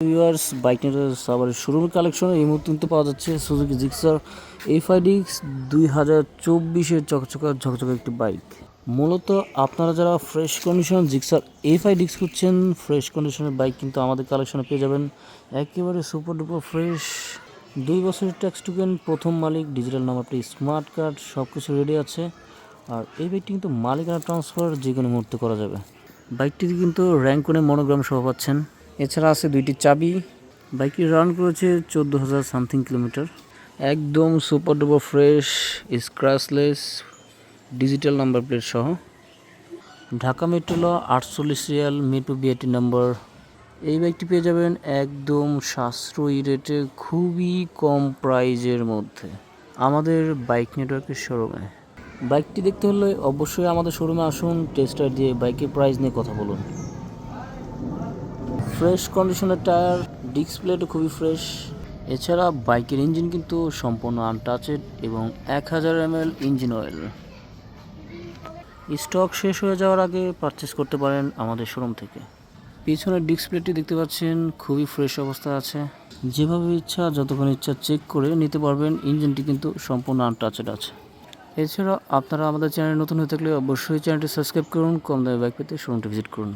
Viewers, bike নিয়ে আবার শোরুমের কালেকশন এই মুহূর্তে কিন্তু পাওয়া যাচ্ছে সুজুকি জিক্সার FIDX 2024-এর ঝকঝকা একটি বাইক। মূলত আপনারা যারা ফ্রেশ কন্ডিশন জিক্সার FIDX খুঁজছেন, ফ্রেশ কন্ডিশনের বাইক কিন্তু আমাদের কালেকশনে পেয়ে যাবেন। একেবারে সুপার ডুপার ফ্রেশ, 2 বছরের ট্যাক্স টোকেন, প্রথম মালিক, digital number plate, smart card, সব কিছু রেডি আছে। আর এই বাইকটি কিন্তু মালিকানা ট্রান্সফার যে কোনো মুহূর্তে করা যাবে। বাইকটিতে কিন্তু র্যাঙ্কনে মনোগ্রাম সহ পাচ্ছেন। এছাড়া আছে 2টি চাবি। বাইকটি রান করেছে 14,000 সামথিং কিলোমিটার। একদম super duper fresh, scratchless, digital number plate সহ। ঢাকা মেট্রো ল 48 রিয়াল, মেট্রো BIT নাম্বার। এই বাইকটি পেয়ে যাবেন একদম সাশ্রয়ী রেটে, খুবই কম প্রাইজের মধ্যে আমাদের বাইক নেটওয়ার্কের শোরুমে। বাইকটি দেখতে হলে অবশ্যই আমাদের শোরুমে আসুন, টেস্টার দিয়ে বাইকের প্রাইস নিয়ে কথা বলুন। ফ্রেশ কন্ডিশনের টায়ার, ডিসপ্লেটা খুবই ফ্রেশ। এছাড়া বাইকের ইঞ্জিন কিন্তু সম্পূর্ণ আনটাচেড এবং 1000 ml ইঞ্জিন অয়েল। স্টক শেষ হয়ে যাওয়ার আগে পারচেস করতে পারেন আমাদের শোরুম থেকে। পিছনের ডিসপ্লেটি দেখতে পাচ্ছেন খুবই ফ্রেশ অবস্থা আছে। যেভাবে ইচ্ছা যতক্ষণ ইচ্ছা চেক করে নিতে পারবেন। ইঞ্জিনটি কিন্তু সম্পূর্ণ আনটাচেড আছে। এছাড়া আপনারা আমাদের চ্যানেলে নতুন হয়ে থাকলে অবশ্যই চ্যানেলটি সাবস্ক্রাইব করুন। কম দামে বাইক পেতে শোরুমটি ভিজিট করুন।